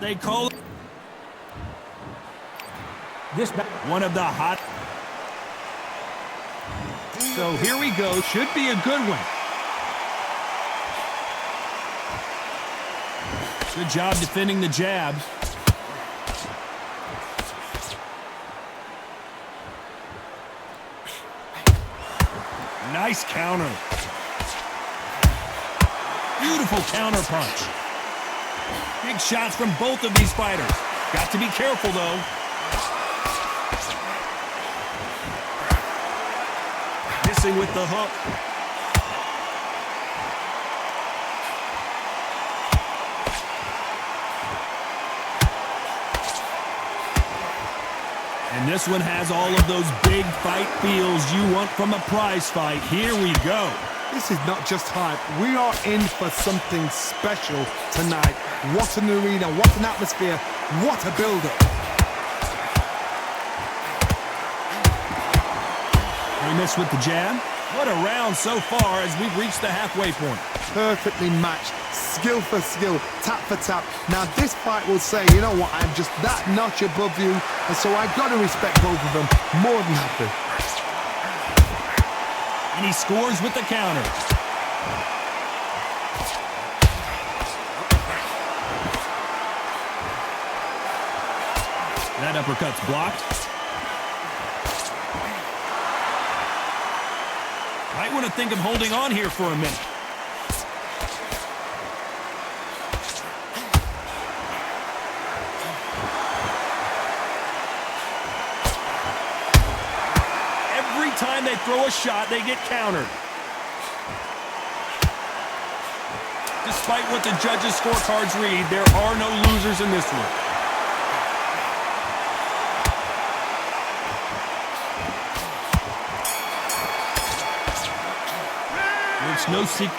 They call it. This one of the hot. So here we go. Should be a good one. Good job defending the jabs. Nice counter. Beautiful counter punch. Big shots from both of these fighters. Got to be careful, though. Missing with the hook. And this one has all of those big fight feels you want from a prize fight. Here we go. This is not just hype. We are in for something special tonight. What an arena, what an atmosphere, what a build-up. They miss with the jab. What a round so far as we've reached the halfway point. Perfectly matched, skill for skill, tap for tap. Now this fight will say, you know what, I'm just that notch above you, and so I've got to respect both of them more than happy. And he scores with the counter. That uppercut's blocked. Might want to think of holding on here for a minute. Every time they throw a shot, they get countered. Despite what the judges' scorecards read, there are no losers in this one. It's no secret.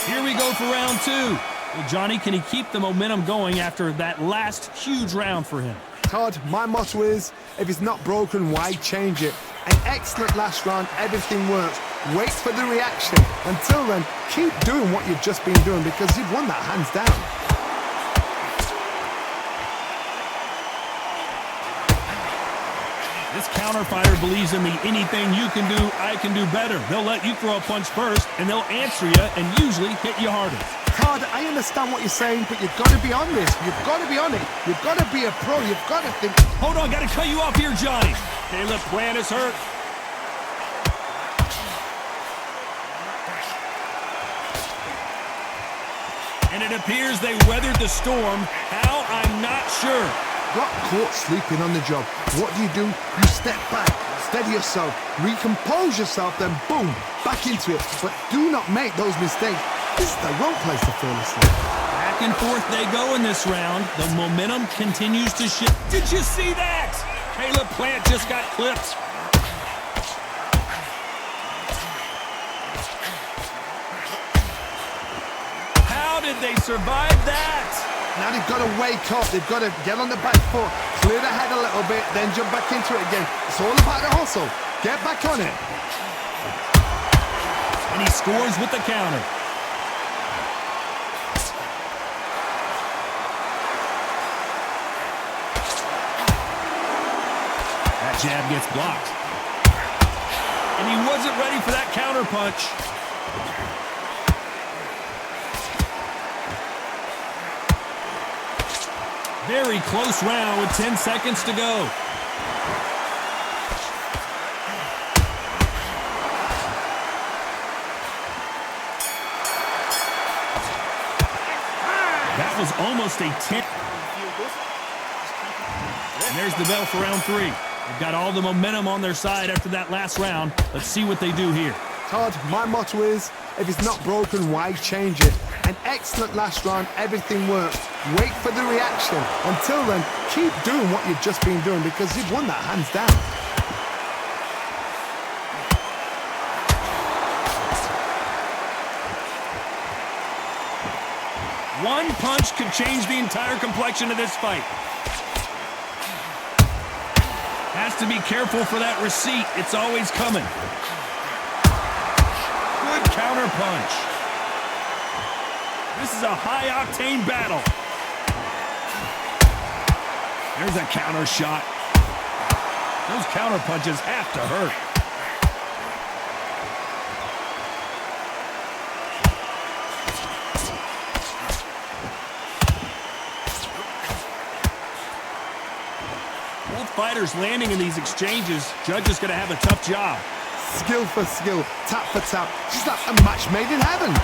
Here we go for round two. Well, Johnny, can he keep the momentum going after that last huge round for him? Todd, my motto is, if it's not broken, why change it? An excellent last round, everything works. Wait for the reaction. Until then, keep doing what you've just been doing because you've won that hands down. This counter fighter believes in the anything you can do, I can do better. They'll let you throw a punch first, and they'll answer you and usually hit you harder. Todd, I understand what you're saying, but you've got to be on this. You've got to be on it. You've got to be a pro. You've got to think. Hold on, got to cut you off here, Johnny. Caleb Plant is hurt. And it appears they weathered the storm. How? I'm not sure. Got caught sleeping on the job. What do? You step back, steady yourself, recompose yourself, then boom, back into it. But do not make those mistakes. This is the wrong place to fall asleep. Back and forth they go in this round. The momentum continues to shift. Did you see that? Caleb Plant just got clipped. How did they survive that? Now they've got to wake up. They've got to get on the back foot, clear the head a little bit, then jump back into it again. It's all about the hustle. Get back on it. And he scores with the counter. That jab gets blocked. And he wasn't ready for that counter punch. Very close round with 10 seconds to go. That was almost a 10. And there's the bell for round three. They've got all the momentum on their side after that last round. Let's see what they do here. Todd, my motto is, if it's not broken, why change it? An excellent last round, everything works. Wait for the reaction. Until then, keep doing what you've just been doing because you've won that hands down. One punch could change the entire complexion of this fight. Has to be careful for that receipt. It's always coming. Good counter punch. This is a high-octane battle. There's a counter shot. Those counter punches have to hurt. Both fighters landing in these exchanges. Judge is going to have a tough job. Skill for skill, tap for tap. She's like a match made in heaven.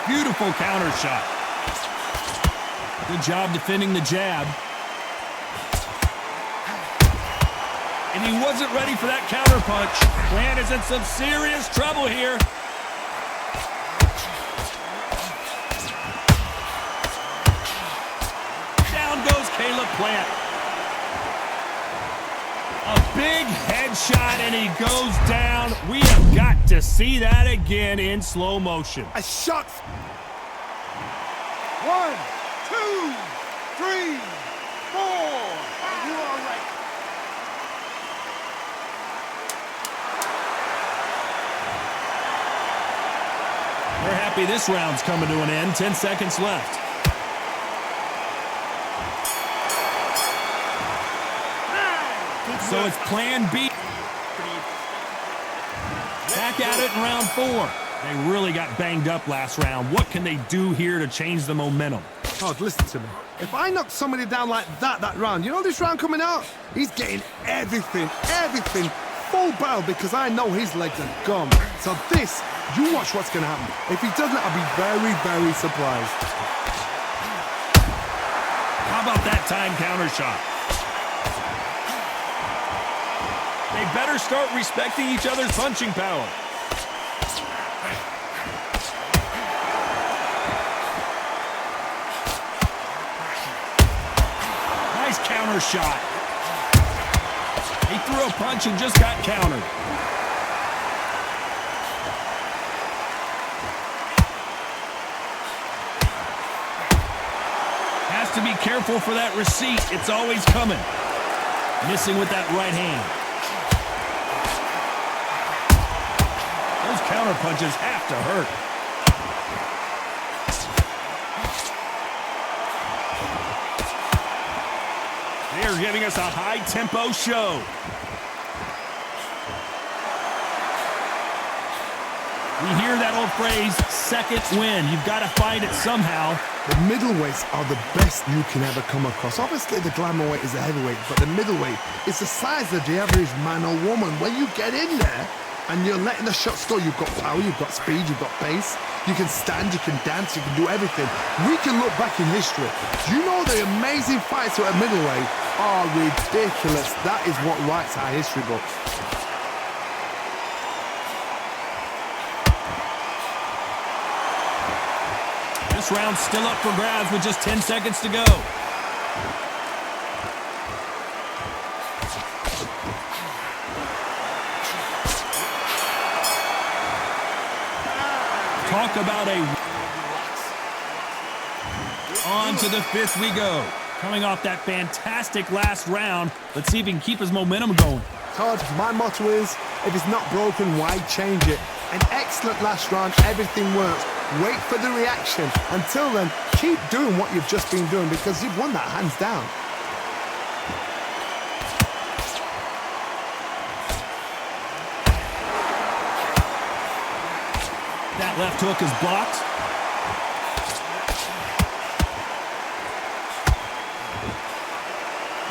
Beautiful counter shot. Good job defending the jab. And he wasn't ready for that counter punch. Plant is in some serious trouble here. Down goes Caleb Plant. A big headshot and he goes down. We have got to see that again in slow motion. A shot. 1, 2, 3, 4. Are you all right? We're happy this round's coming to an end. 10 seconds left. So it's plan B. Back at it in round 4. They really got banged up last round. What can they do here to change the momentum? Todd, listen to me. If I knock somebody down like that round, you know this round coming out? He's getting everything, full barrel because I know his legs are gone. So this, you watch what's going to happen. If he doesn't, I'll be very, very surprised. How about that time counter shot? They better start respecting each other's punching power. Nice counter shot. He threw a punch and just got countered. Has to be careful for that receipt. It's always coming. Missing with that right hand. Those counter punches have to hurt. They are giving us a high-tempo show. We hear that old phrase, second win. You've got to find it somehow. The middleweights are the best you can ever come across. Obviously, the glamour weight is the heavyweight, but the middleweight is the size of the average man or woman. When you get in there, and you're letting the shots go, you've got power, you've got speed, you've got pace, you can stand, you can dance, you can do everything. We can look back in history. Do you know the amazing fights at middleweight are ridiculous? That is what writes our history book. This round's still up for grabs with just 10 seconds to go. Talk about a... On to the 5th we go. Coming off that fantastic last round, let's see if he can keep his momentum going. Todd, my motto is, if it's not broken, why change it? An excellent last round, everything works. Wait for the reaction. Until then, keep doing what you've just been doing because you've won that hands down. That left hook is blocked.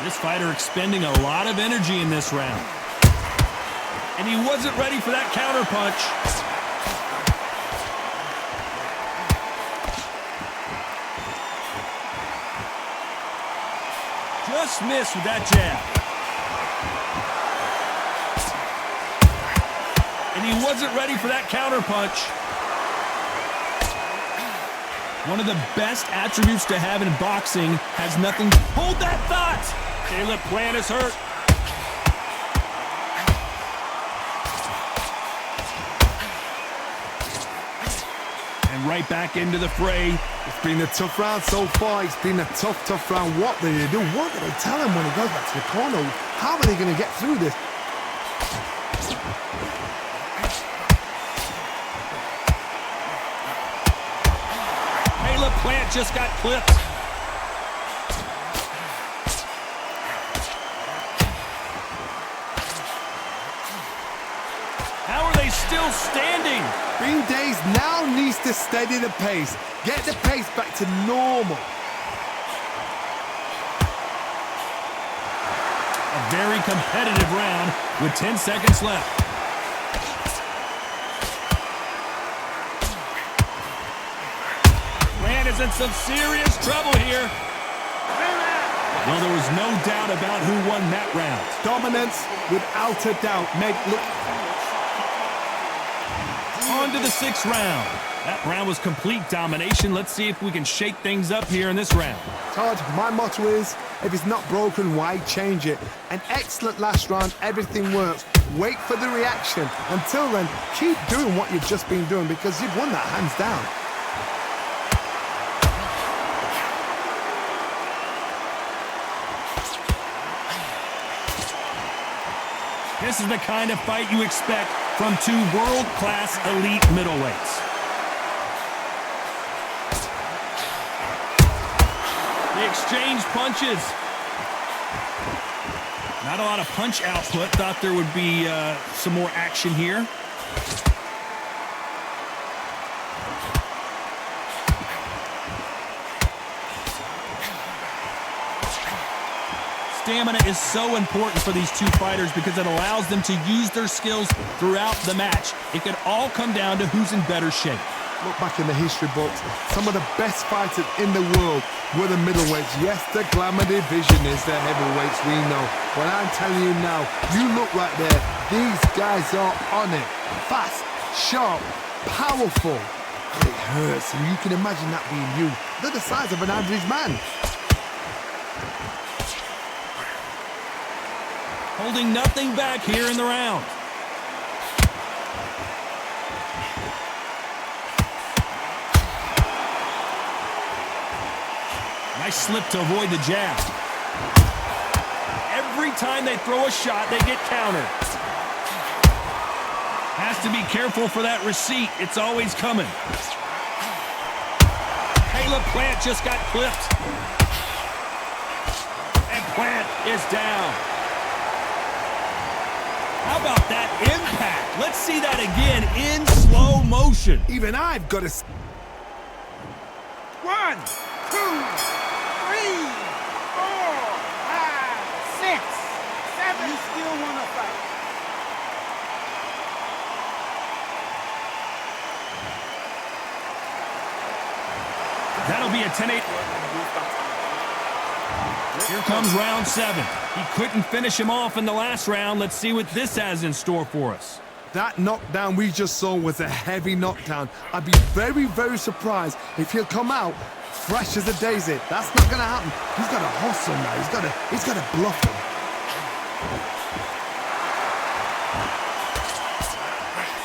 This fighter expending a lot of energy in this round. And he wasn't ready for that counter punch. Just missed with that jab. And he wasn't ready for that counter punch. One of the best attributes to have in boxing has nothing... Hold that thought! Caleb Plant is hurt. And right back into the fray. It's been a tough round so far. It's been a tough round. What do they do? What do they tell him when he goes back to the corner? How are they going to get through this? Caleb Plant just got clipped. How are they still standing? Bean Days now needs to steady the pace. Get the pace back to normal. A very competitive round with 10 seconds left. Plant is in some serious trouble here. Well, there was no doubt about who won that round. Dominance, without a doubt. Look. On to the 6th round. That round was complete domination. Let's see if we can shake things up here in this round. Todd, my motto is, if it's not broken, why change it? An excellent last round, everything works. Wait for the reaction. Until then, keep doing what you've just been doing because you've won that hands down. This is the kind of fight you expect from two world-class elite middleweights. They exchange punches. Not a lot of punch output. Thought there would be some more action here. Stamina is so important for these two fighters because it allows them to use their skills throughout the match. It could all come down to who's in better shape. Look back in the history books. Some of the best fighters in the world were the middleweights. Yes, the glamour division is the heavyweights, we know. But I'm telling you now, you look right there. These guys are on it. Fast, sharp, powerful. It hurts, and you can imagine that being you. They're the size of an average man. Holding nothing back here in the round. Nice slip to avoid the jab. Every time they throw a shot, they get countered. Has to be careful for that receipt. It's always coming. Caleb Plant just got clipped. And Plant is down. How about that impact? Let's see that again in slow motion. Even I've got to... 1, 2, 3, 4, 5, 6, 7. You still want to fight? That'll be a 10-8. Here comes round 7. He couldn't finish him off in the last round. Let's see what this has in store for us. That knockdown we just saw was a heavy knockdown. I'd be very, very surprised if he'll come out fresh as a daisy. That's not going to happen. He's got to hustle now. He's got to bluff him.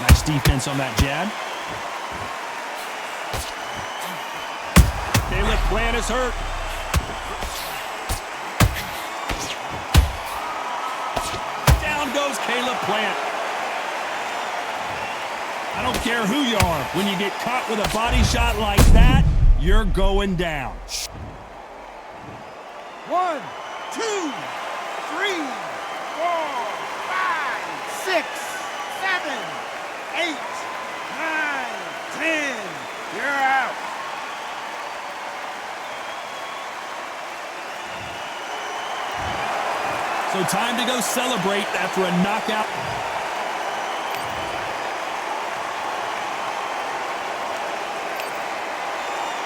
Nice defense on that jab. Caleb Plant is hurt. Down goes Caleb Plant. I don't care who you are. When you get caught with a body shot like that, you're going down. 1, 2, 3, 4, 5, 6, 7, 8, 9, 10. You're out. So time to go celebrate after a knockout.